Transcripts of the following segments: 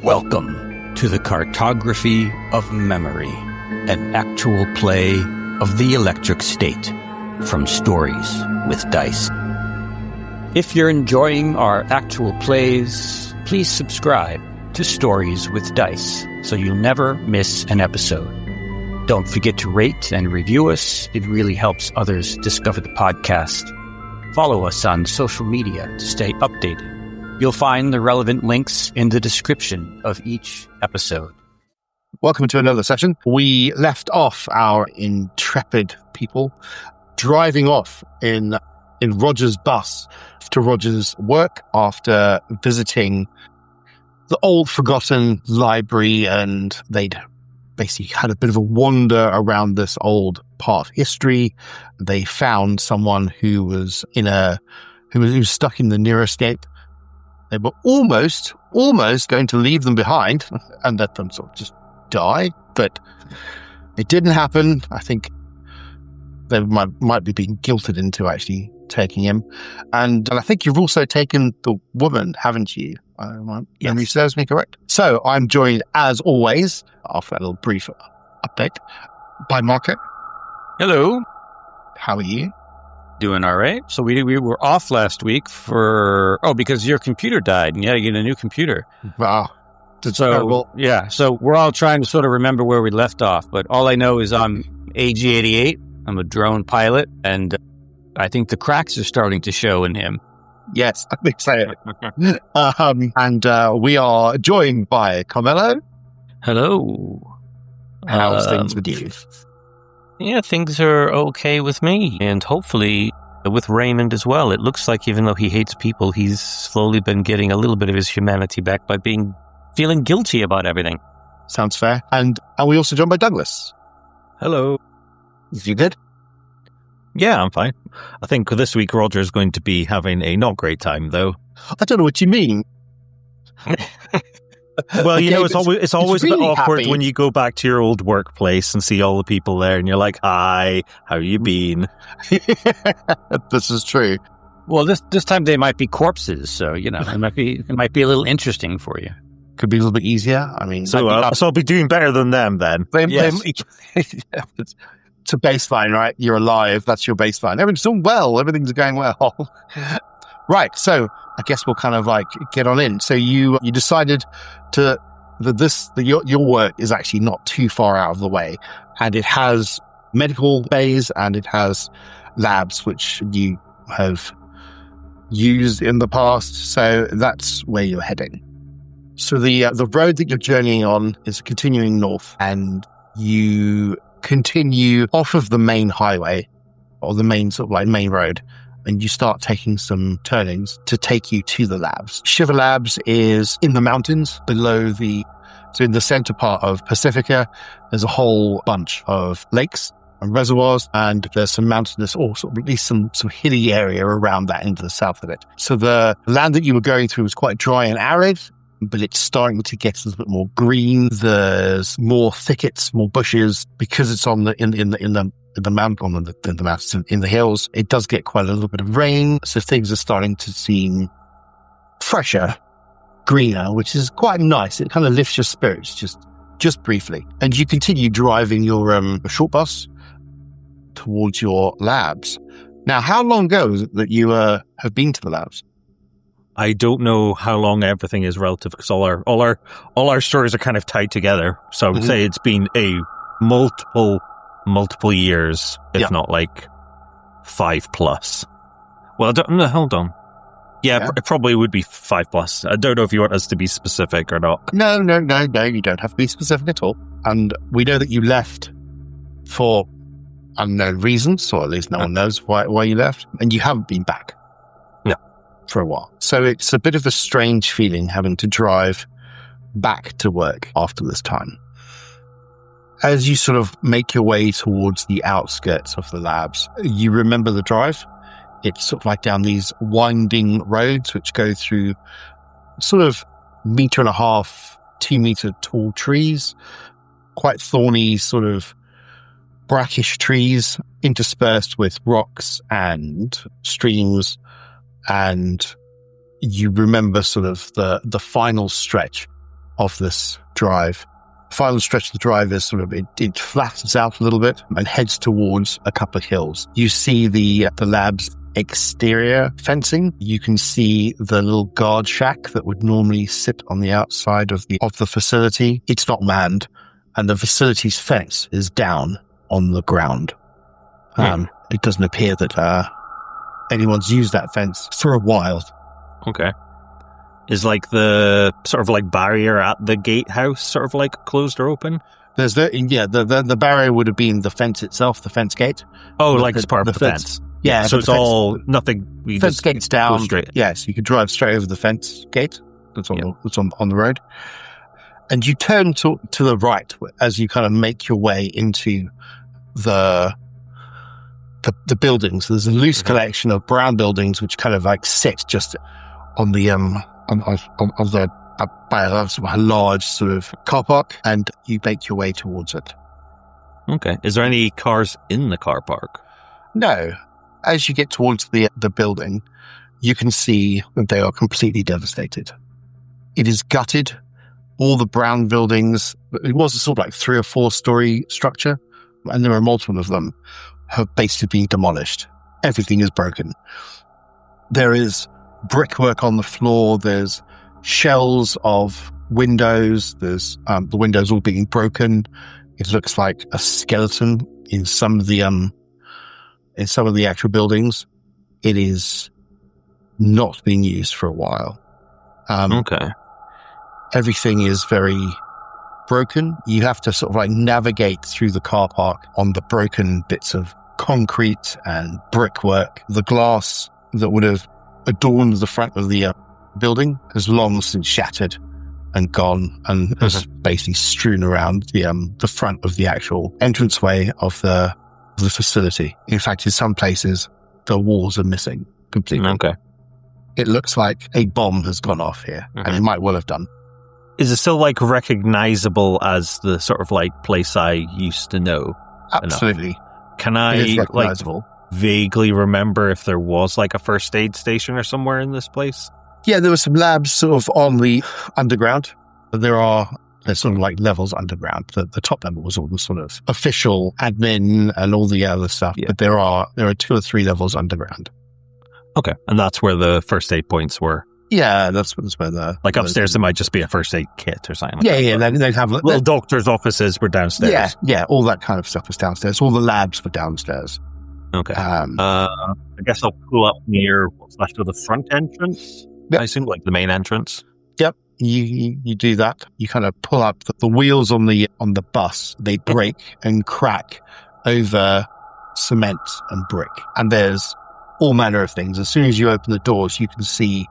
Welcome to the Cartography of Memory, an actual play of the electric state from Stories with Dice. If you're enjoying our actual plays, please subscribe to Stories with Dice so you'll never miss an episode. Don't forget to rate and review us. It really helps others discover the podcast. Follow us on social media to stay updated. You'll find the relevant links in the description of each episode. Welcome to another session. We left off our intrepid people driving off in Roger's bus to Roger's work after visiting the old forgotten library, and they'd basically had a bit of a wander around this old part of history. They found someone who was stuck in the near escape. They were almost going to leave them behind and let them sort of just die, but it didn't happen. I think they might be being guilted into actually taking him. And I think you've also taken the woman, haven't you? My memory serves me correct. So I'm joined, as always, after a little brief update, by Marco. Hello. How are you? Doing all right. So we were off last week because your computer died, and you had to get a new computer. Wow. That's terrible. Yeah, so we're all trying to sort of remember where we left off, but all I know is I'm AG-88. I'm a drone pilot, and I think the cracks are starting to show in him. Yes, I think so. And we are joined by Carmelo. Hello. How's things with you? Yeah, things are okay with me, and hopefully with Raymond as well. It looks like even though he hates people, he's slowly been getting a little bit of his humanity back by feeling guilty about everything. Sounds fair. And we also joined by Douglas. Hello. You good? Yeah, I'm fine. I think this week Roger's going to be having a not great time, though. I don't know what you mean. Well, you know, it's always really a bit awkward happy when you go back to your old workplace and see all the people there, and you're like, "Hi, how you been?" This is true. Well, this time they might be corpses, so it might be a little interesting for you. Could be a little bit easier. I mean, so I'll be doing better than them then. Yes. It's a baseline, right? You're alive. That's your baseline. Everything's doing well. Everything's going well. Right. So I guess we'll kind of like get on in. So you decided your work is actually not too far out of the way, and it has medical bays and it has labs which you have used in the past. So that's where you're heading. So the road that you're journeying on is continuing north, and you continue off of the main highway or the main sort of like main road, and you start taking some turnings to take you to the labs. Shiver Labs is in the mountains so in the center part of Pacifica. There's a whole bunch of lakes and reservoirs, and there's some mountainous, or sort of at least some hilly area around that into the south of it. So the land that you were going through was quite dry and arid, but it's starting to get a little bit more green. There's more thickets, more bushes, because it's on in the mountains, in the hills. It does get quite a little bit of rain, so things are starting to seem fresher, greener, which is quite nice. It kind of lifts your spirits just briefly. And you continue driving your short bus towards your labs. Now, how long ago is it that you have been to the labs? I don't know how long everything is relative, because all our stories are kind of tied together. So I would say it's been a multiple years, if not like 5+. Well, hold on. Yeah, it probably would be 5+. I don't know if you want us to be specific or not. No, you don't have to be specific at all. And we know that you left for unknown reasons, or at least no one knows why you left, and you haven't been back. No. For a while. So it's a bit of a strange feeling having to drive back to work after this time. As you sort of make your way towards the outskirts of the labs, you remember the drive. It's sort of like down these winding roads which go through sort of 1.5 meter, 2 meter tall trees, quite thorny, sort of brackish trees interspersed with rocks and streams. And you remember sort of the final stretch of this drive. Final stretch of the drive is sort of, it flattens out a little bit and heads towards a couple of hills. You see the lab's exterior fencing. You can see the little guard shack that would normally sit on the outside of the facility. It's not manned, and the facility's fence is down on the ground. It doesn't appear that anyone's used that fence for a while. Okay. Is like the sort of like barrier at the gatehouse sort of like closed or open? There's the barrier would have been the fence itself, the fence gate. Oh, like it's part of the fence. Yeah, so it's all nothing. The fence gate's down. Straight. Yes, you could drive straight over the fence gate. That's on the road, and you turn to the right as you kind of make your way into the buildings. There's a loose collection of brown buildings which kind of like sit just on the by a large sort of car park, and you make your way towards it. Okay. Is there any cars in the car park? No. As you get towards the building, you can see that they are completely devastated. It is gutted. All the brown buildings, it was a sort of like 3 or 4 story structure, and there are multiple of them, have basically been demolished. Everything is broken. There is brickwork on the floor. There's shells of windows. There's the windows all being broken. It looks like a skeleton in some of the actual buildings. It is not being used for a while. Okay. Everything is very broken. You have to sort of like navigate through the car park on the broken bits of concrete and brickwork. The glass that would have adorned the front of the building has long since shattered and gone, and is basically strewn around the front of the actual entranceway of the facility. In fact, in some places, the walls are missing completely. Okay. It looks like a bomb has gone off here, and it might well have done. Is it still like recognizable as the sort of like place I used to know? Absolutely. Enough? Can I like vaguely remember if there was like a first aid station or somewhere in this place? Yeah, there were some labs sort of on the underground. There's sort of like levels underground. The top level was all the sort of official admin and all the other stuff. Yeah. But there are 2 or 3 levels underground. Okay, and that's where the first aid points were. Yeah, that's where the like upstairs. There might just be a first aid kit or something. They'd have little doctors' offices were downstairs. Yeah, all that kind of stuff was downstairs. All the labs were downstairs. Okay. I guess I'll pull up near what's left of the front entrance. Yep. I assume like the main entrance. Yep. You do that. You kind of pull up the wheels on the bus. They break and crack over cement and brick, and there's all manner of things. As soon as you open the doors, you can see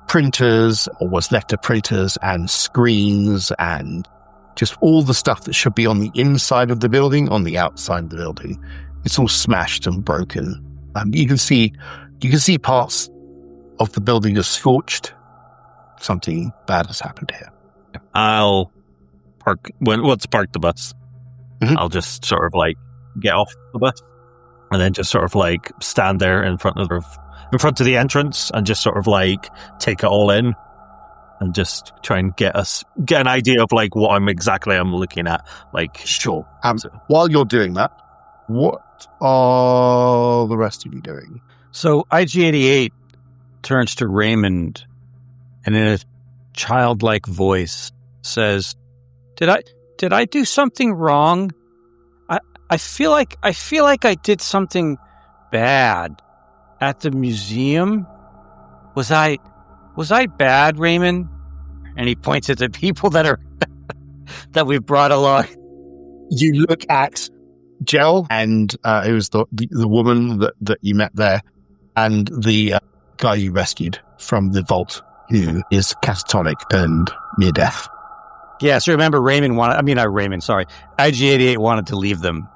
printers, or what's left of printers, and screens, and just all the stuff that should be on the inside of the building on the outside of the building. It's all smashed and broken. You can see parts of the building are scorched. Something bad has happened here. I'll park once parked the bus. I'll just sort of like get off the bus and then just sort of like stand there in front of the entrance and just sort of like take it all in and just try and get an idea of like what I'm looking at. Like, sure. While you're doing that, what are the rest of you doing? So IG-88 turns to Raymond and in a childlike voice says, Did I do something wrong? I feel like I did something bad at the museum. Was I bad, Raymond? And he points at the people that we've brought along. You look at Jell, and it was the woman that you met there, and the guy you rescued from the vault, who is catatonic and near death. Yeah, so remember IG-88 wanted to leave them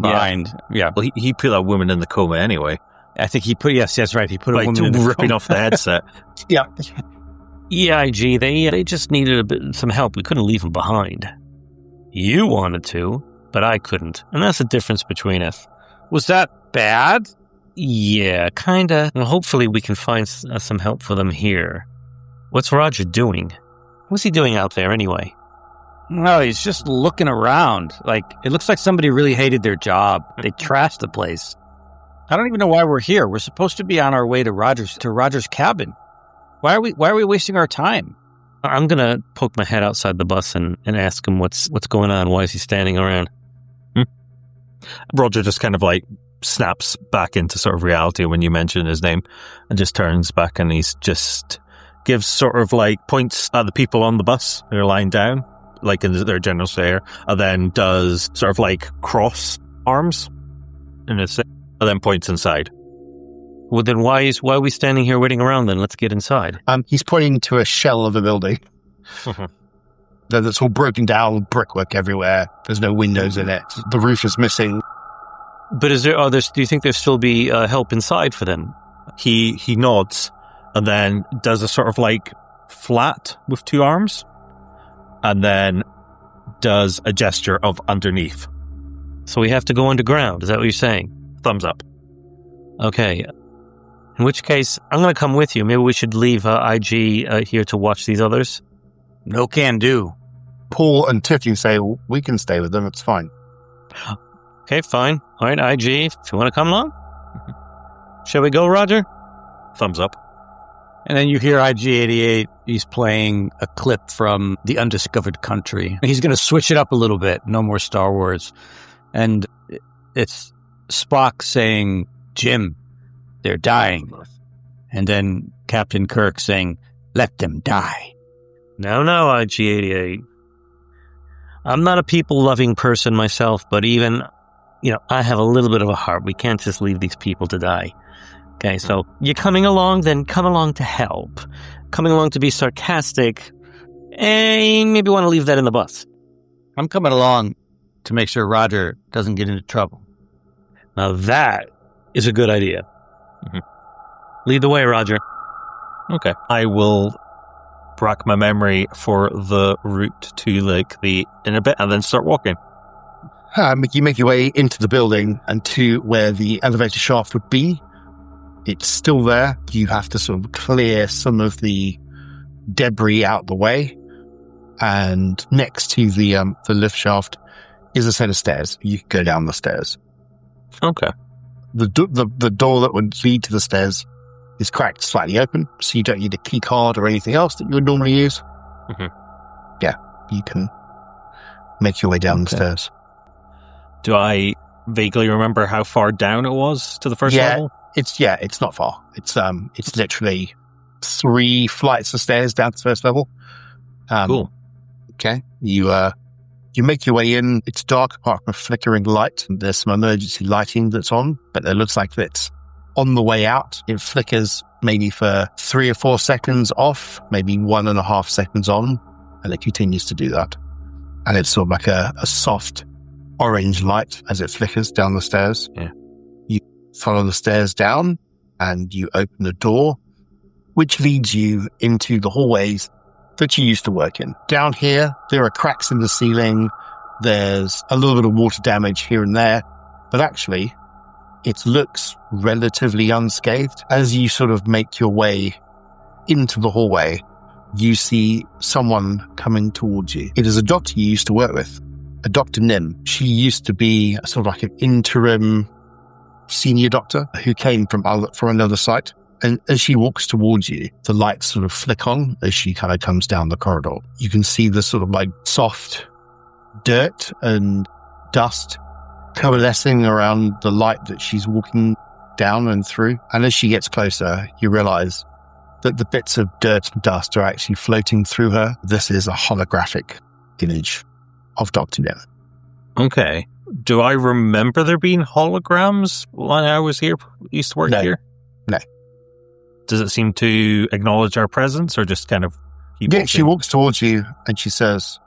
behind. Yeah. Well, he put that woman in the coma anyway. I think he put, yes, that's right. He put a woman in the ripping off the headset. Yeah. EIG, they just needed some help. We couldn't leave them behind. You wanted to, but I couldn't. And that's the difference between us. Was that bad? Yeah, kinda. Well, hopefully we can find some help for them here. What's Roger doing? What's he doing out there anyway? No, he's just looking around. Like, it looks like somebody really hated their job. They trashed the place. I don't even know why we're here. We're supposed to be on our way to Roger's cabin. Why are we wasting our time? I'm going to poke my head outside the bus and ask him what's going on. Why is he standing around? Roger just kind of like snaps back into sort of reality when you mention his name and just turns back and he's just gives sort of like points at the people on the bus who are lying down, like in their general stare, and then does sort of like cross arms and then points inside. Well, then why are we standing here waiting around then? Let's get inside. He's pointing to a shell of a building. That's all broken down, brickwork everywhere. There's no windows in it. The roof is missing. But do you think there'll still be help inside for them? He nods and then does a sort of like flat with two arms and then does a gesture of underneath. So we have to go underground. Is that what you're saying? Thumbs up. Okay. In which case, I'm going to come with you. Maybe we should leave IG here to watch these others. No can do. Paul and Tiffany say, well, we can stay with them. It's fine. Okay, fine. All right, IG, if you want to come along. Shall we go, Roger? Thumbs up. And then you hear IG-88. He's playing a clip from The Undiscovered Country. He's going to switch it up a little bit. No more Star Wars. And it's Spock saying, Jim, they're dying. And then Captain Kirk saying, let them die. No, IG-88. I'm not a people-loving person myself, but even, I have a little bit of a heart. We can't just leave these people to die. Okay, so you're coming along, then come along to help. Coming along to be sarcastic, and maybe want to leave that in the bus. I'm coming along to make sure Roger doesn't get into trouble. Now that is a good idea. Lead the way, Roger. Okay. I will rack my memory for the route to in a bit and then start walking. You make your way into the building and to where the elevator shaft would be. It's still there. You have to sort of clear some of the debris out the way. And next to the lift shaft is a set of stairs. You can go down the stairs. Okay. The door that would lead to the stairs is cracked slightly open, so you don't need a key card or anything else that you would normally use. Yeah, you can make your way down the stairs. Do I vaguely remember how far down it was to the first level? It's not far. It's literally 3 flights of stairs down to the first level. Cool. Okay. You make your way in. It's dark apart from a flickering light. There's some emergency lighting that's on, but it looks like it's on the way out. It flickers maybe for 3 or 4 seconds off, maybe 1.5 seconds on, and it continues to do that. And it's sort of like a soft orange light as it flickers down the stairs. Yeah. You follow the stairs down and you open the door, which leads you into the hallways that you used to work in. Down here, there are cracks in the ceiling. There's a little bit of water damage here and there, but actually it looks relatively unscathed. As you sort of make your way into the hallway, you see someone coming towards you. It is a doctor you used to work with, a Dr. Nim. She used to be sort of like an interim senior doctor who came from another site. And as she walks towards you, the lights sort of flick on as she kind of comes down the corridor. You can see the sort of like soft dirt and dust coalescing around the light that she's walking down and through. And as she gets closer, you realize that the bits of dirt and dust are actually floating through her. This is a holographic image of Dr. Nim. Okay. Do I remember there being holograms when I was here, used to work here? No. Does it seem to acknowledge our presence or just kind of keep walking? She walks towards you and she says,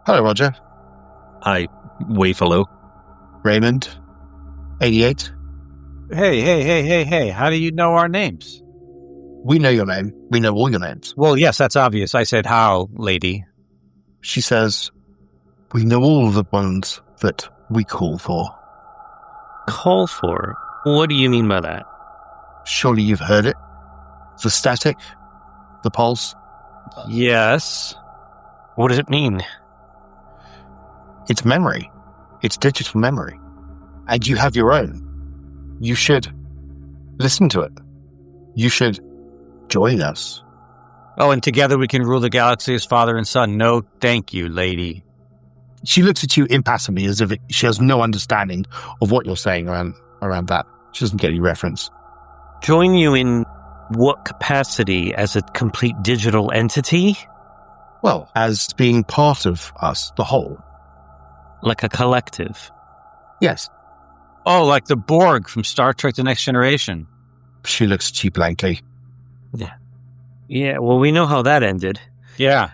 "Hello, Roger." I wave hello. Raymond, 88. Hey. How do you know our names? We know your name. We know all your names. Well, yes, that's obvious. I said, how, lady? She says, "We know all the ones that we call for." Call for? What do you mean by that? Surely you've heard it. The static, the pulse, Yes. What does it mean? It's memory. It's digital memory. And you have your own. You should listen to it. You should join us. Oh, and together we can rule the galaxy as father and son. No, thank you, lady. She looks at you impassively as if she has no understanding of what you're saying around that. She doesn't get any reference. Join you in what capacity? As a complete digital entity? Well, as being part of us, the whole. Like a collective? Yes. Oh, like the Borg from Star Trek The Next Generation. She looks at you blankly. Yeah, well, we know how that ended. Yeah.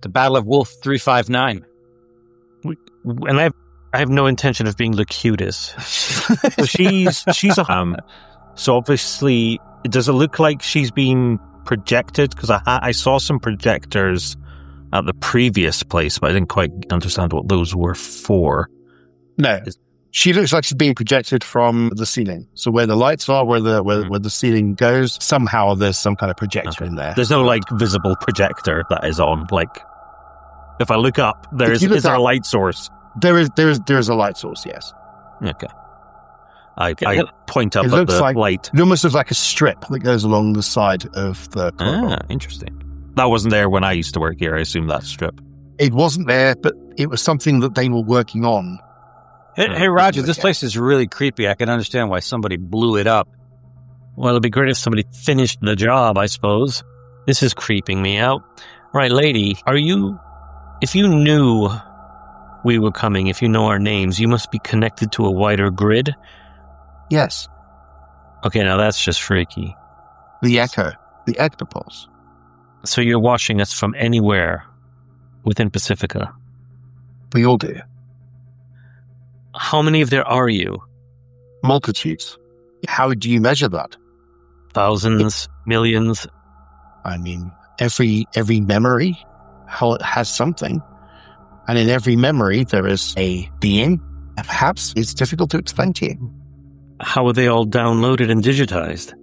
The Battle of Wolf 359. And I have no intention of being locutus. So she's a so obviously, does it look like she's been projected? Because I saw some projectors at the previous place, but I didn't quite understand what those were for. No. She looks like she's being projected from the ceiling. So where the lights are, where the ceiling goes, somehow there's some kind of projector in there. There's no like visible projector that is on. Like, if I look up, is there a light source? There is a light source. Yes. Okay. I point up at the light. It almost looks like a strip that goes along the side of the corridor. Interesting. That wasn't there when I used to work here. I assume that strip. It wasn't there, but it was something that they were working on. Hey, Roger, this place is really creepy. I can understand why somebody blew it up. Well, it'd be great if somebody finished the job, I suppose. This is creeping me out. Right, lady, if you knew we were coming, if you know our names, you must be connected to a wider grid? Yes. Okay, now that's just freaky. The Echo. The Ectopulse. So you're watching us from anywhere within Pacifica? We all do. How many of there are you? Multitudes. How do you measure that? Thousands? Millions? I mean, every memory has something. And in every memory, there is a being. Perhaps it's difficult to explain to you. How are they all downloaded and digitized?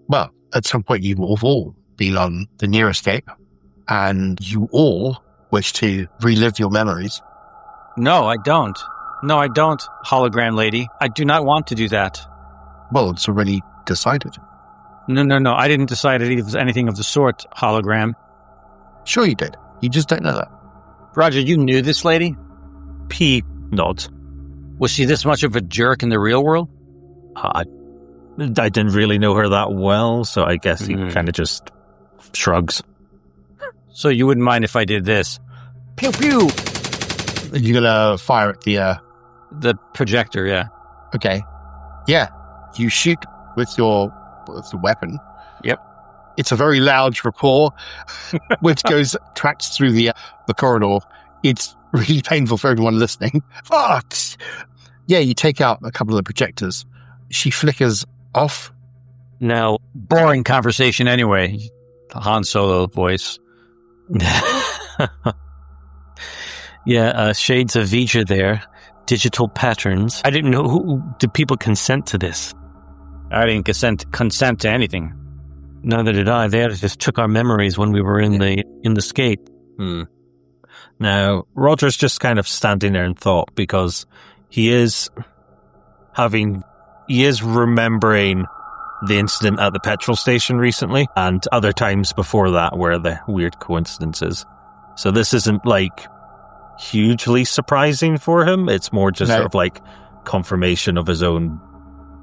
Well, at some point, you will have all been on the near escape, and you all wish to relive your memories. No, I don't. No, I don't, hologram lady. I do not want to do that. Well, it's already decided. No. I didn't decide anything of the sort, hologram. Sure you did. You just don't know that. Roger, you knew this lady? P nods. Was she this much of a jerk in the real world? I didn't really know her that well, so I guess he kind of just shrugs. So you wouldn't mind if I did this? Pew pew! You're gonna fire at the projector, yeah. Okay. Yeah. You shoot with the weapon. Yep. It's a very loud rapport, which tracks through the corridor. It's really painful for everyone listening. But yeah, you take out a couple of the projectors. She flickers off. Now, boring conversation anyway. The Han Solo voice. Yeah, shades of Vija there. Digital patterns. I didn't know did people consent to this? I didn't consent to anything. Neither did I. They just took our memories when we were in the skate. Now, Roger's just kind of standing there in thought because he is remembering the incident at the petrol station recently and other times before that where the weird coincidences. So this isn't like hugely surprising for him. It's more just sort of like confirmation of his own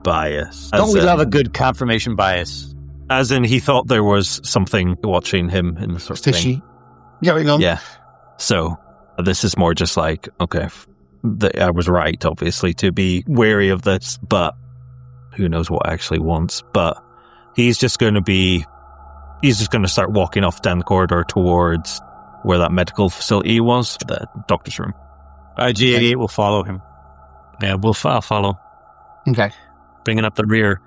bias. Don't we love a good confirmation bias? As in, he thought there was something watching him in the sort of fishy thing going on. Yeah. So this is more just like, okay, I was right, obviously, to be wary of this, but who knows what I actually wants. But he's just going to start walking off down the corridor towards where that medical facility was, the doctor's room. G88 will follow him. Yeah, I'll follow. Okay. Bringing up the rear.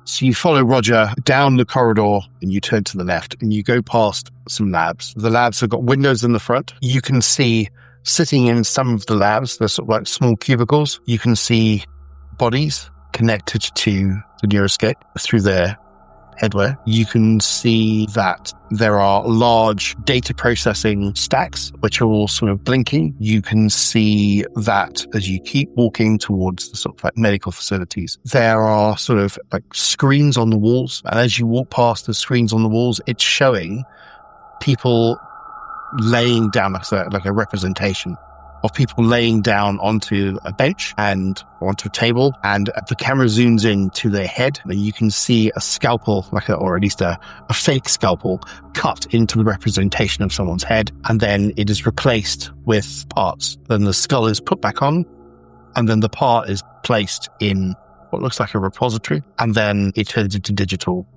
So you follow Roger down the corridor and you turn to the left and you go past some labs. The labs have got windows in the front. You can see sitting in some of the labs, they're sort of like small cubicles. You can see bodies connected to the near escape through their headwear. You can see that there are large data processing stacks, which are all sort of blinking. You can see that as you keep walking towards the sort of like medical facilities, there are sort of like screens on the walls. And as you walk past the screens on the walls, it's showing people laying down like a representation of people laying down onto a bench and onto a table, and the camera zooms in to their head, and you can see a scalpel, or at least a fake scalpel, cut into the representation of someone's head, and then it is replaced with parts. Then the skull is put back on, and then the part is placed in what looks like a repository, and then it turns into digital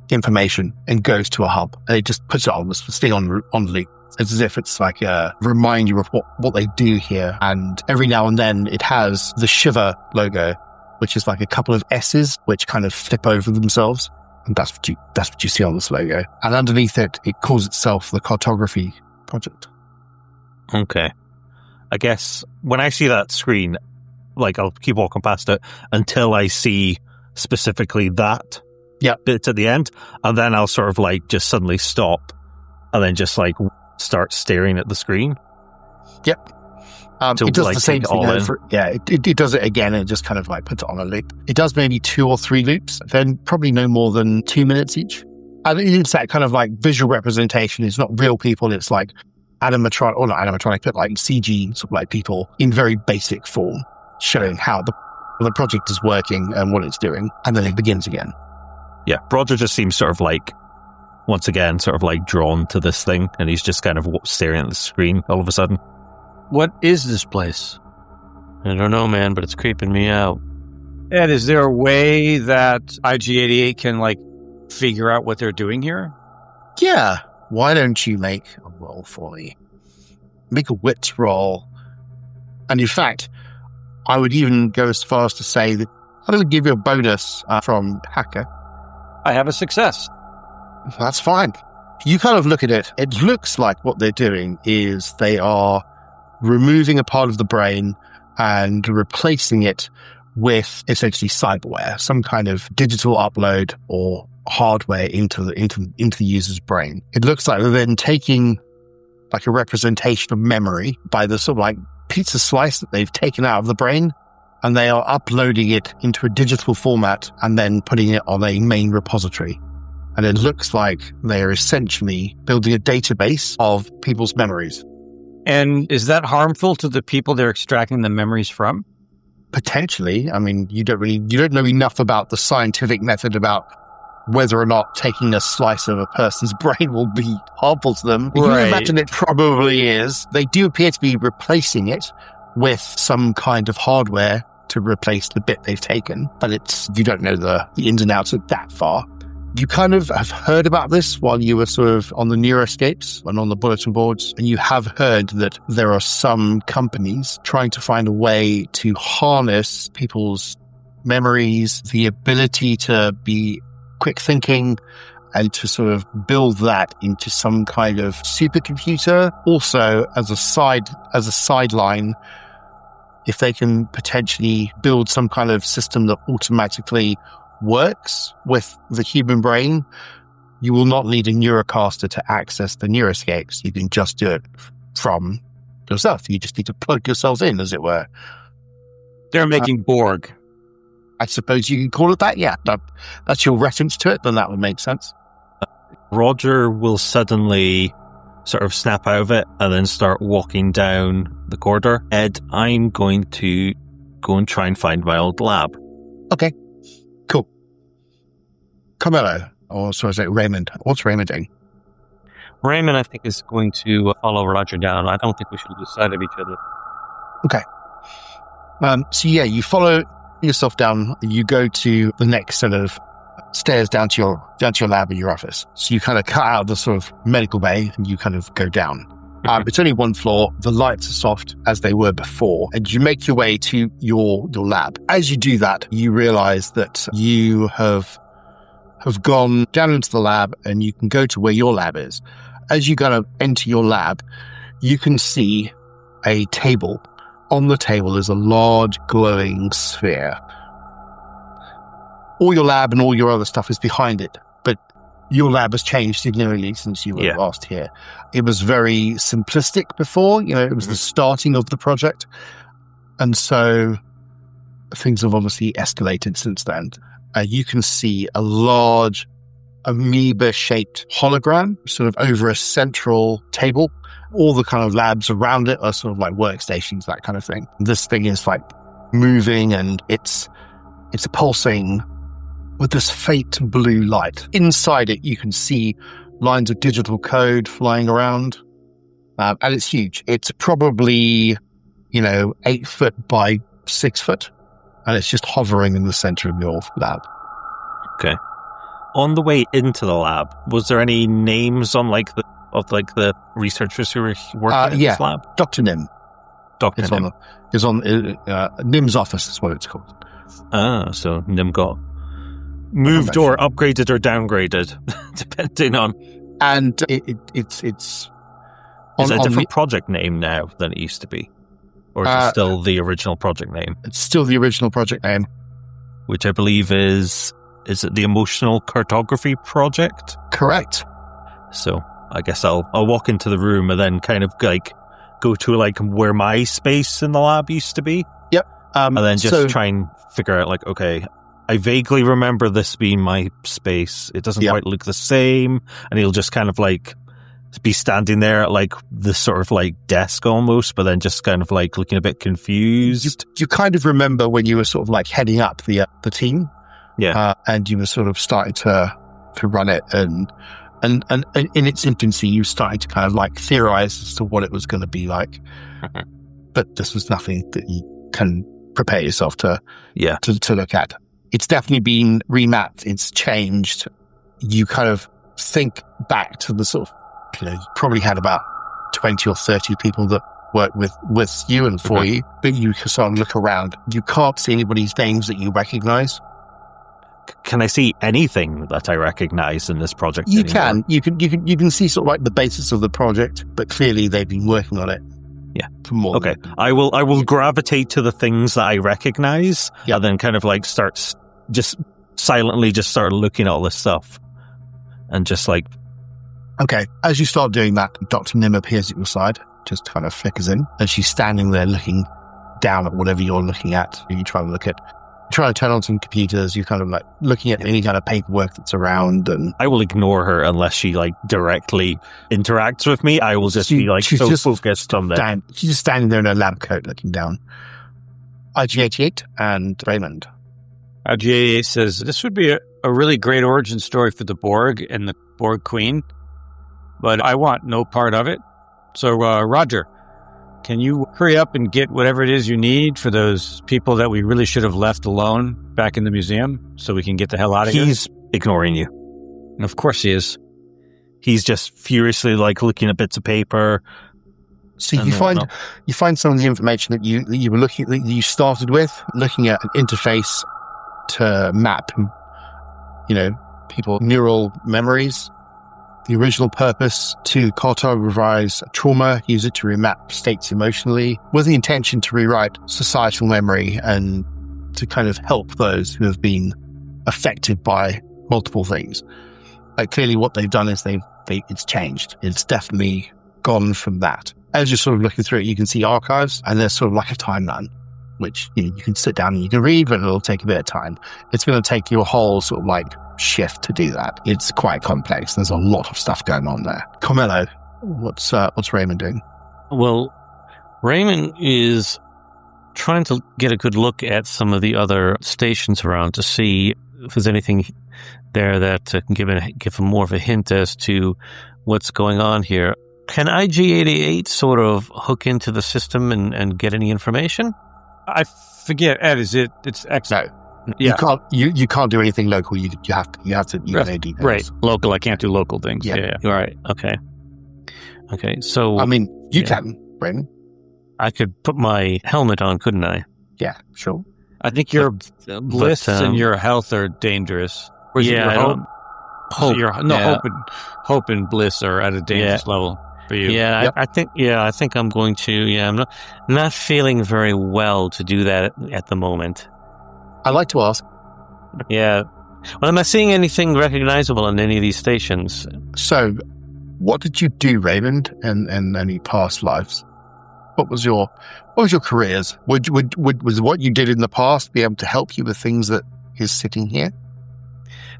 information and goes to a hub, and it just puts it on this thing on loop. It's as if it's like a reminder of what they do here. And every now and then it has the Shiver logo, which is like a couple of S's which kind of flip over themselves. And that's what you see on this logo. And underneath it, it calls itself the Cartography Project. Okay. I guess when I see that screen, like I'll keep walking past it until I see specifically that bit at the end. And then I'll sort of like just suddenly stop and then just like start staring at the screen. Yep. It does the same thing over. Yeah, it does it again, and it just kind of like puts it on a loop. It does maybe 2 or 3 loops, then probably no more than 2 minutes each. And it's that kind of like visual representation. It's not real people. It's like not animatronic, but like CG sort of like people in very basic form, showing how the project is working and what it's doing. And then it begins again. Yeah, Roger just seems sort of like, once again, sort of like drawn to this thing, and he's just kind of staring at the screen all of a sudden. What is this place? I don't know, man, but it's creeping me out. Ed, is there a way that IG-88 can, like, figure out what they're doing here? Yeah. Why don't you make a roll for me? Make a wits roll. And in fact, I would even go as far as to say that I'm going to give you a bonus from Hacker. I have a success. That's fine. You kind of look at it. It looks like what they're doing is they are removing a part of the brain and replacing it with essentially cyberware, some kind of digital upload or hardware into the user's brain. It looks like they're then taking like a representation of memory by the sort of like pizza slice that they've taken out of the brain, and they are uploading it into a digital format and then putting it on a main repository. And it looks like they are essentially building a database of people's memories. And is that harmful to the people they're extracting the memories from? Potentially. I mean, you don't know enough about the scientific method about whether or not taking a slice of a person's brain will be harmful to them. Right. You imagine it probably is. They do appear to be replacing it with some kind of hardware to replace the bit they've taken, but you don't know the ins and outs of that far. You kind of have heard about this while you were sort of on the Neuroscapes and on the bulletin boards, and you have heard that there are some companies trying to find a way to harness people's memories, the ability to be quick thinking, and to sort of build that into some kind of supercomputer. Also, as a sideline, if they can potentially build some kind of system that automatically works with the human brain, you will not need a neurocaster to access the Neuroscapes. You can just do it from yourself. You just need to plug yourselves in, as it were. They're making Borg. I suppose you can call it that, yeah. That's your reference to it, then that would make sense. Roger will suddenly sort of snap out of it and then start walking down the corridor. Ed, I'm going to go and try and find my old lab. Okay. Cool. Carmelo, or so I say Raymond. What's Raymond doing? Raymond, I think, is going to follow Roger down. I don't think we should lose sight of each other. Okay. So yeah, you follow yourself down. You go to the next set of stairs down to your lab in your office. So you kind of cut out the sort of medical bay and you kind of go down. It's only one floor. The lights are soft as they were before, and you make your way to your lab. As you do that, you realize that you have gone down into the lab, and you can go to where your lab is. As you kind of enter your lab, you can see a table. On the table is a large glowing sphere. All your lab and all your other stuff is behind it, your lab has changed significantly since you were last here. It was very simplistic before, it was the starting of the project. And so things have obviously escalated since then. You can see a large amoeba-shaped hologram sort of over a central table. All the kind of labs around it are sort of like workstations, that kind of thing. This thing is like moving, and it's pulsing with this faint blue light. Inside it, you can see lines of digital code flying around, and it's huge. It's probably, 8 foot by 6 foot, and it's just hovering in the center of your lab. Okay. On the way into the lab, was there any names on the researchers who were working in this lab? Dr. Nim. Dr. Nim. Is on Nim's office is what it's called. Ah, so Nim got moved or upgraded or downgraded, depending on. And it's is it a different project name now than it used to be, or is it still the original project name? It's still the original project name, which I believe is it the Emotional Cartography Project? Correct. So I guess I'll walk into the room and then kind of like go to like where my space in the lab used to be. Yep. And then just try and figure out like, okay, I vaguely remember this being my space. It doesn't quite look the same. And he'll just kind of like be standing there at like this sort of like desk almost, but then just kind of like looking a bit confused. You kind of remember when you were sort of like heading up the team. Yeah. And you were sort of starting to run it, and in its infancy, you started to kind of like theorize as to what it was going to be like. But this was nothing that you can prepare yourself to look at. It's definitely been remapped. It's changed. You kind of think back to the sort of, you probably had about 20 or 30 people that worked with you and for you, but you can sort of look around. You can't see anybody's names that you recognize. Can I see anything that I recognize in this project? You can. You can see sort of like the basis of the project, but clearly they've been working on it. Yeah. For more. Okay. I will gravitate to the things that I recognize, and then kind of like start silently start looking at all this stuff, and just like. Okay. As you start doing that, Dr. Nim appears at your side, just kind of flickers in, and she's standing there looking down at whatever you're looking at. You try to look at. Trying to turn on some computers, you're kind of like looking at any kind of paperwork that's around, and I will ignore her unless she like directly interacts with me. I will just be like so focused on that. She's just standing there in her lab coat looking down. IG-88 and Raymond. IG-88 says, this would be a really great origin story for the Borg and the Borg Queen, but I want no part of it. So, Roger, can you hurry up and get whatever it is you need for those people that we really should have left alone back in the museum so we can get the hell out of here? He's ignoring you. And of course he is. He's just furiously like looking at bits of paper. So you find some of the information that you were looking that you started with, looking at an interface to map, people neural memories. The original purpose to cartographize trauma, use it to remap states emotionally, with the intention to rewrite societal memory and to kind of help those who have been affected by multiple things. Like clearly what they've done is it's changed. It's definitely gone from that. As you're sort of looking through it, you can see archives, and there's sort of like a timeline, which you can sit down and you can read, but it'll take a bit of time. It's going to take you a whole sort of like shift to do that. It's quite complex. There's a lot of stuff going on there. Carmelo, what's Raymond doing? Well, Raymond is trying to get a good look at some of the other stations around to see if there's anything there that can give him more of a hint as to what's going on here. Can IG-88 sort of hook into the system and get any information? I forget, Ed, it's X? No. Yeah. You can't do anything local. You have to use AD. Right. Local. I can't do local things. Yeah. Right. Okay. So I mean, you can, Brandon. I could put my helmet on, couldn't I? Yeah, sure. I think your bliss and your health are dangerous. Hope and bliss are at a dangerous level for you. Yeah, yep. I think I'm going to. Yeah, I'm not feeling very well to do that at the moment. I'd like to ask. Yeah. Well, am I seeing anything recognizable in any of these stations? So, what did you do, Raymond, in any past lives? What was your careers? Was what you did in the past be able to help you with things that is sitting here?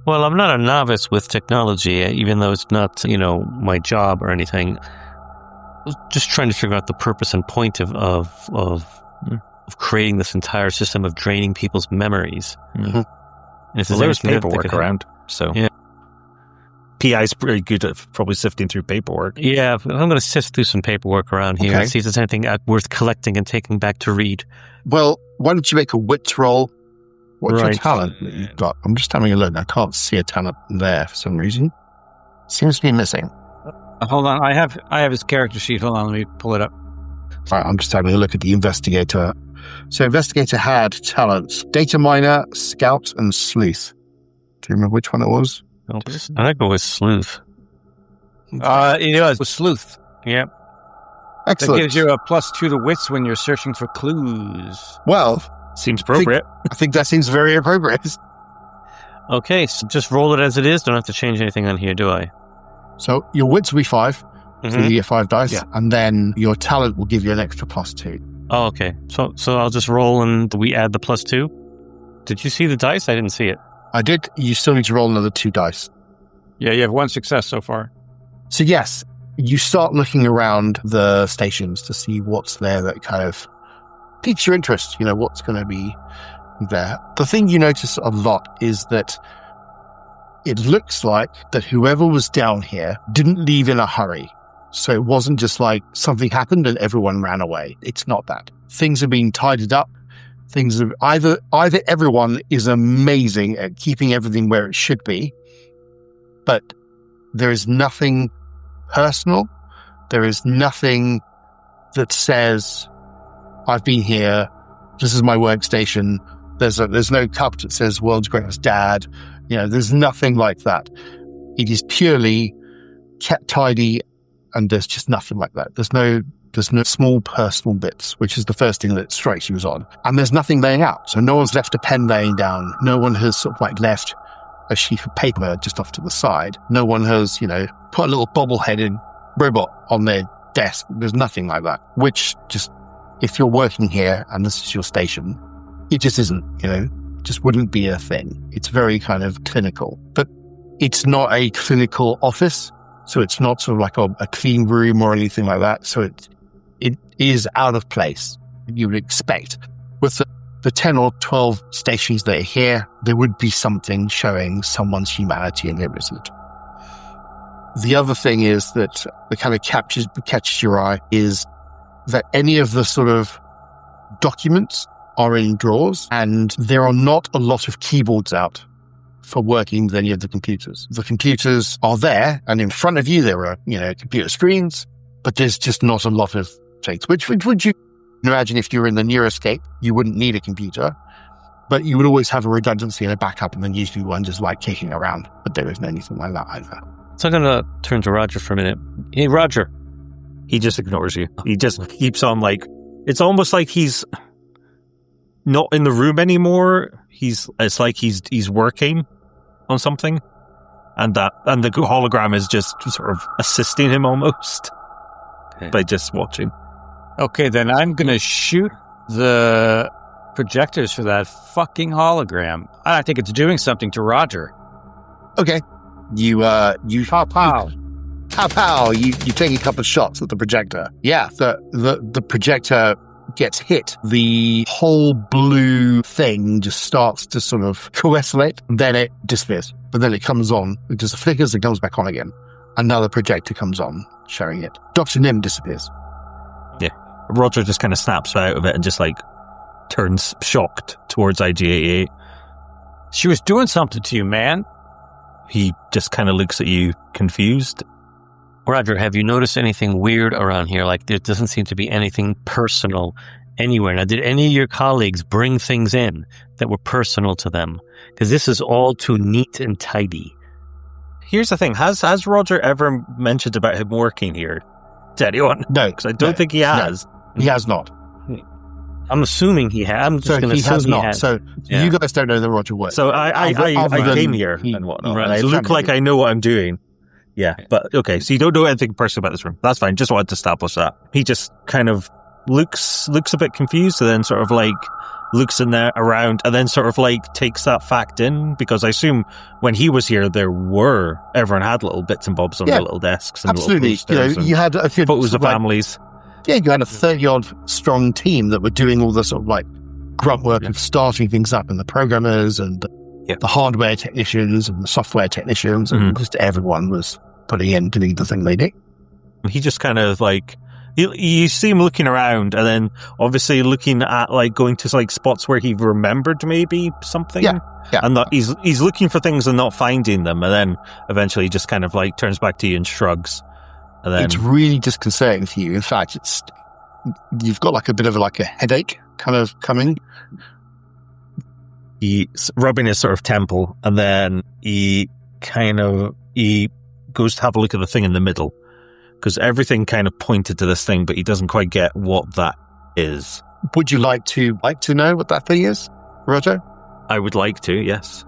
Well, I'm not a novice with technology, even though it's not, my job or anything. Just trying to figure out the purpose and point of creating this entire system of draining people's memories. Mm-hmm. And if There's anything paperwork around, so yeah. PI's pretty good at probably sifting through paperwork. Yeah, I'm going to sift through some paperwork around here and see if there's anything worth collecting and taking back to read. Well, why don't you make a wits roll? What's your Right. talent that you've got? I'm just having a look. I can't see a talent there for some reason. Seems to be missing. Hold on, I have his character sheet. Hold on, let me pull it up. All right, I'm just having a look at the investigator. So investigator had talents: data miner, scout, and sleuth. Do you remember which one it was? I think it was sleuth. It was sleuth. Yep. Excellent. That gives you a +2 to wits when you're searching for clues. Well, Seems appropriate. I think that seems very appropriate. Okay, so just roll it as it is. Don't have to change anything on here, do I? So your wits will be 5. So you get 5 dice, Yeah. and then your talent will give you an extra +2. Oh, okay. So I'll just roll and we add the +2. Did you see the dice? I didn't see it. I did. You still need to roll another 2 dice. Yeah, you have 1 success so far. So yes, you start looking around the stations to see what's there that kind of piques your interest. What's going to be there. The thing you notice a lot is that it looks like that whoever was down here didn't leave in a hurry. So it wasn't just like something happened and everyone ran away. It's not that. Things are being tidied up. Things are either everyone is amazing at keeping everything where it should be, but there is nothing personal. There is nothing that says, I've been here. This is my workstation. There's no cup that says world's greatest dad. There's nothing like that. It is purely kept tidy, and there's just nothing like that. There's no small personal bits, which is the first thing that strikes you as odd. And there's nothing laying out. So no one's left a pen laying down. No one has sort of like left a sheet of paper just off to the side. No one has, put a little bobble-headed robot on their desk. There's nothing like that, which just, if you're working here and this is your station, it just isn't, just wouldn't be a thing. It's very kind of clinical, but it's not a clinical office. So it's not sort of like a clean room or anything like that. So it is out of place. You would expect with the 10 or 12 stations that are here, there would be something showing someone's humanity and there isn't. The other thing is that the kind of catches your eye is that any of the sort of documents are in drawers and there are not a lot of keyboards out for working with any of the computers. The computers are there, and in front of you there are, computer screens, but there's just not a lot of things. Which would you imagine if you were in the near escape, you wouldn't need a computer, but you would always have a redundancy and a backup, and then usually one just like kicking around. But there isn't anything like that either. So I'm going to turn to Roger for a minute. Hey, Roger. He just ignores you. He just keeps on it's almost like he's not in the room anymore. It's like he's working on something, and the hologram is just sort of assisting him almost by just watching. Okay, then I'm going to shoot the projectors for that fucking hologram. I think it's doing something to Roger. Okay. You Pow, pow. Pow, pow. You take a couple of shots at the projector. Yeah, the projector gets hit. The whole blue thing just starts to sort of coagulate, then it disappears. But then it comes on. It just flickers and comes back on again. Another projector comes on, showing it. Dr. Nim disappears. Yeah. Roger just kind of snaps out of it and just turns shocked towards IG-88. She was doing something to you, man. He just kind of looks at you confused. Roger, have you noticed anything weird around here? There doesn't seem to be anything personal anywhere. Now, did any of your colleagues bring things in that were personal to them? Because this is all too neat and tidy. Here's the thing. Has Roger ever mentioned about him working here to anyone? No. Because I don't think he has. No, he has not. I'm assuming he has. I'm just So going to he assume has he not. has. So Yeah. you guys don't know that Roger works. So I came here and whatnot, and I look like I know what I'm doing. Yeah, but okay, so you don't know anything personally about this room. That's fine. Just wanted to establish that. He just kind of looks a bit confused, and then sort of like looks in there around, and then sort of like takes that fact in, because I assume when he was here, everyone had little bits and bobs on their little desks. And Absolutely. little You had a few photos of families. Yeah, you had a 30-odd strong team that were doing all the sort of like grunt work of starting things up, and the programmers and the hardware technicians and the software technicians, and just everyone was putting in doing the thing they did. He just kind of like, you see him looking around, and then obviously looking at like going to like spots where he remembered maybe something. Yeah. And that he's looking for things and not finding them, and then eventually he just kind of like turns back to you and shrugs. And then it's really disconcerting for you. In fact, you've got like a bit of like a headache kind of coming. He's rubbing his sort of temple, and then he goes to have a look at the thing in the middle, because everything kind of pointed to this thing, but he doesn't quite get what that is. Would you like to know what that thing is, Roger? I would like to, yes.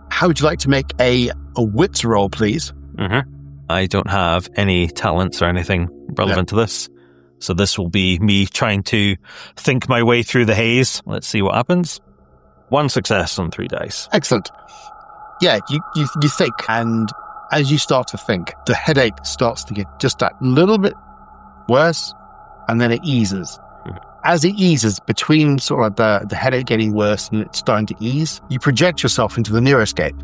How would you like to make a wits roll, please? Mm-hmm. I don't have any talents or anything relevant to this, so this will be me trying to think my way through the haze. Let's see what happens. 1 success on 3 dice. Excellent. Yeah, you think, and as you start to think, the headache starts to get just that little bit worse, and then it eases. As it eases, between sort of the headache getting worse and it's starting to ease, you project yourself into the neuroscape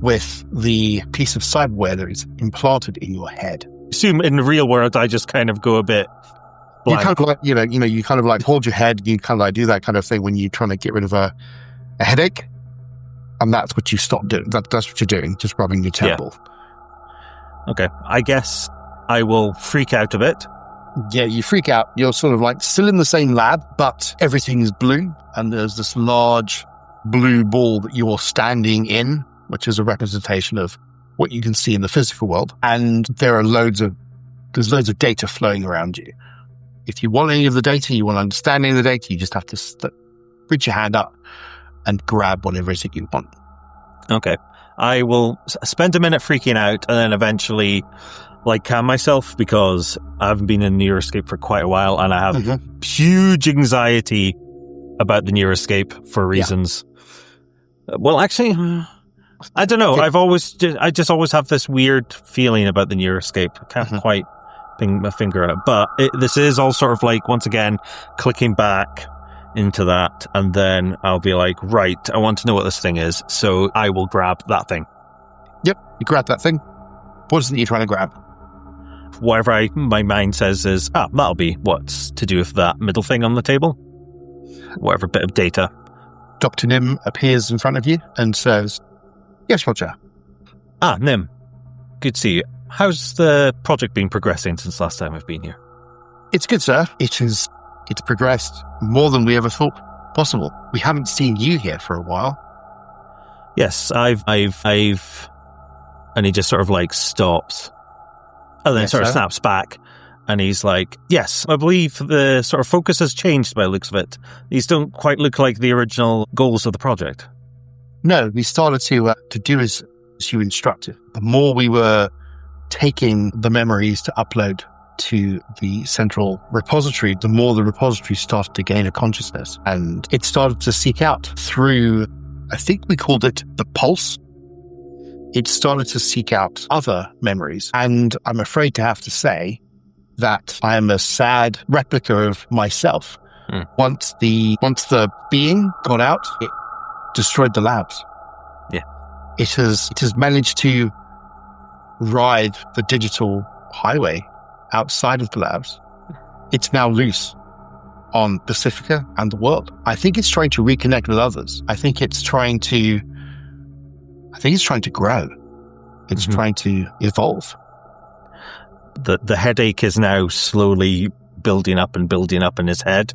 with the piece of cyberware that is implanted in your head. Assume in the real world, I just kind of go a bit blank. You kind of like, you kind of like hold your head, you kind of like do that kind of thing when you're trying to get rid of a headache. And that's what you stop doing. That's what you're doing, just rubbing your temple. Yeah. Okay. I guess I will freak out a bit. Yeah, you freak out. You're sort of like still in the same lab, but everything is blue. And there's this large blue ball that you're standing in, which is a representation of what you can see in the physical world. And there's loads of data flowing around you. If you want any of the data, you want to understand any of the data, you just have to reach your hand up and grab whatever it is that you want. Okay. I will spend a minute freaking out, and then eventually calm myself, because I haven't been in Neuroscape for quite a while, and I have huge anxiety about the Neuroscape for reasons. Yeah. Well, actually, I don't know. I just always have this weird feeling about the Neuroscape. I can't quite ping my finger on it, but this is all sort of like, once again, clicking back into that, and then I'll be like, right, I want to know what this thing is, so I will grab that thing. Yep, you grab that thing. What is it you're trying to grab? Whatever my mind says is, that'll be what's to do with that middle thing on the table. Whatever bit of data. Dr. Nim appears in front of you and says, "Yes, Roger." Nim. Good to see you. How's the project been progressing since last time I've been here? It's good, sir. It's progressed more than we ever thought possible. We haven't seen you here for a while. Yes, I've, and he just sort of like stops, and then sort of snaps back, and he's like, yes, I believe the sort of focus has changed by the looks of it. These don't quite look like the original goals of the project. No, we started to do as you instructed. The more we were taking the memories to upload to the central repository, the more the repository started to gain a consciousness, and it started to seek out through, I think we called it the pulse. It started to seek out other memories, and I'm afraid to have to say that I am a sad replica of myself. Once the being got out, it destroyed the labs. Yeah, it has managed to ride the digital highway outside of the labs. It's now loose on Pacifica and the world. I think it's trying to reconnect with others. I think it's trying to grow. It's trying to evolve. The headache is now slowly building up in his head,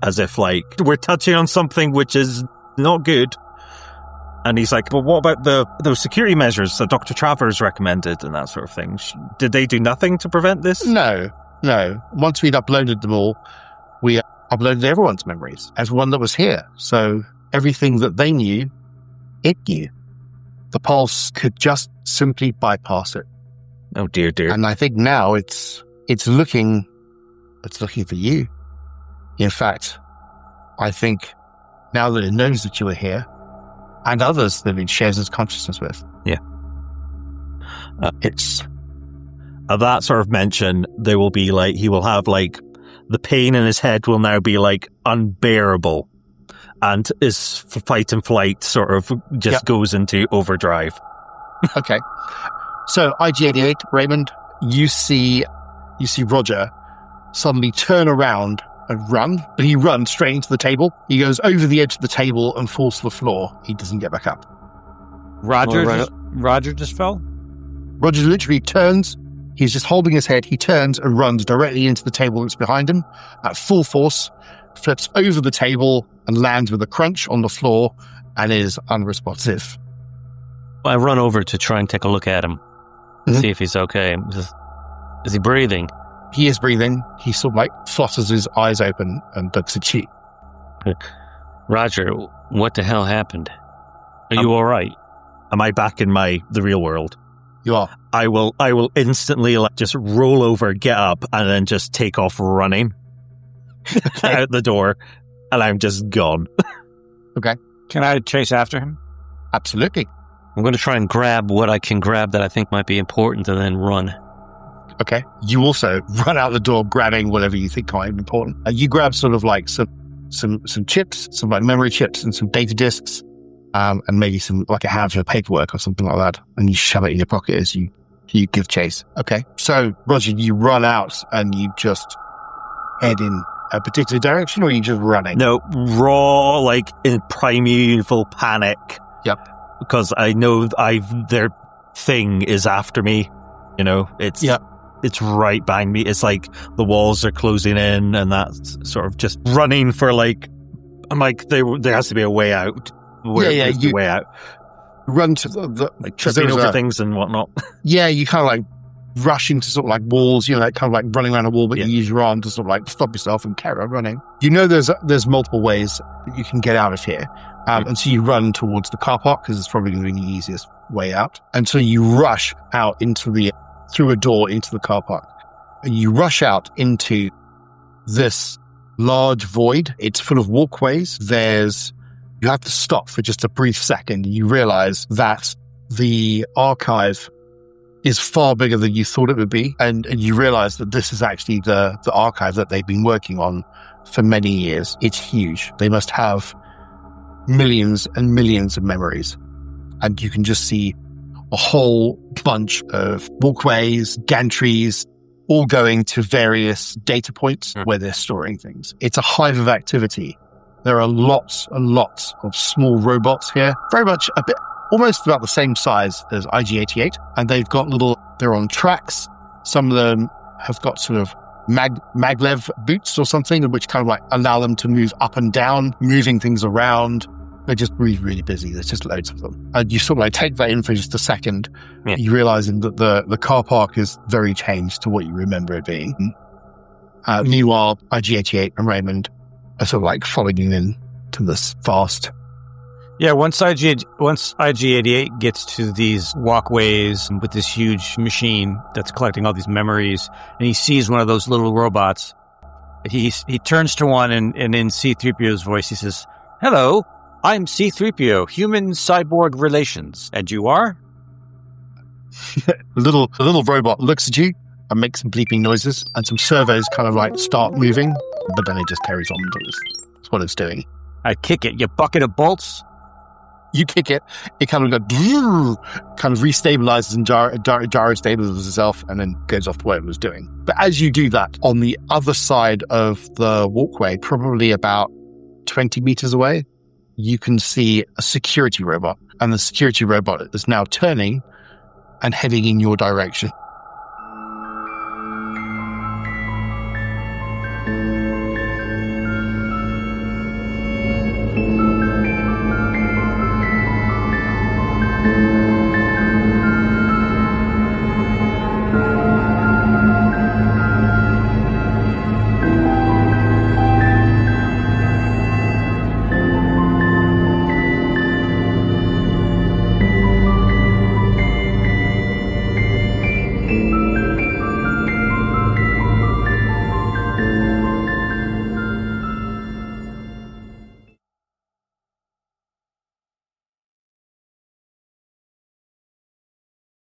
as if like we're touching on something which is not good. And he's like, well, what about those security measures that Dr. Travers recommended and that sort of thing? Did they do nothing to prevent this? No. Once we'd uploaded them all, we uploaded everyone's memories, everyone that was here. So everything that they knew, it knew. The pulse could just simply bypass it. Oh dear. And I think now it's looking for you. In fact, I think now that it knows that you are here, and others that it shares its consciousness with. Yeah. It's Of that sort of mention, there will be like, he will have like, the pain in his head will now be like unbearable, and his fight and flight sort of just goes into overdrive. okay. So IG-88, Raymond, you see Roger suddenly turn around and run, but he runs straight into the table. He goes over the edge of the table and falls to the floor. He doesn't get back up. Roger just fell? Roger literally turns. He's just holding his head. He turns and runs directly into the table that's behind him at full force, flips over the table and lands with a crunch on the floor and is unresponsive. I run over to try and take a look at him, see if he's okay. Is he breathing? He is breathing. He sort of like flutters his eyes open and looks at you. Roger, what the hell happened? Are you all right? Am I back in the real world? You are. I will instantly just roll over, get up, and then just take off running out the door, and I'm just gone. Okay. Can I chase after him? Absolutely. I'm going to try and grab what I can grab that I think might be important and then run. Okay. You also run out the door grabbing whatever you think might be important. You grab sort of like some chips, some like memory chips and some data disks, and maybe some like a handful of paperwork or something like that, and you shove it in your pocket as you give chase. Okay. So Roger, you run out and you just head in a particular direction, or are you just running? No, raw, like in primeval panic. Yep. Because I know their thing is after me. You know, it's right behind me. It's like the walls are closing in, and that's sort of just running for like. I'm like, there has to be a way out. Where's the way out? Run to the like tripping over things and whatnot. Yeah, you kind of like rush into sort of like walls, you know, like kind of like running around a wall, but you use your arm to sort of like stop yourself and carry on running. You know, there's multiple ways that you can get out of here. And so you run towards the car park because it's probably going to be the easiest way out. And so you rush out through a door into the car park. And you rush out into this large void. It's full of walkways. You have to stop for just a brief second. You realize that the archive is far bigger than you thought it would be. And you realize that this is actually the archive that they've been working on for many years. It's huge. They must have millions and millions of memories. And you can just see a whole bunch of walkways, gantries, all going to various data points where they're storing things. It's a hive of activity. There are lots and lots of small robots here, very much almost about the same size as IG-88. And they're on tracks. Some of them have got sort of maglev boots or something, which kind of like allow them to move up and down, moving things around. They're just really, really busy. There's just loads of them. And you sort of like take that in for just a second. Yeah. You realizing that the car park is very changed to what you remember it being. Meanwhile, IG-88 and Raymond are sort of like following you in to this fast. Yeah, once IG-88 gets to these walkways with this huge machine that's collecting all these memories, and he sees one of those little robots, he turns to one and in C-3PO's voice, he says, "Hello, I'm C-3PO, human cyborg relations, and you are?" The little robot looks at you and makes some bleeping noises, and some servos kind of like start moving, but then it just carries on. That's what it's doing. I kick it, you bucket of bolts. You kick it, it kind of kind of restabilizes and gyro-stabilizes itself and then goes off to what it was doing. But as you do that, on the other side of the walkway, probably about 20 meters away, you can see a security robot. And the security robot is now turning and heading in your direction.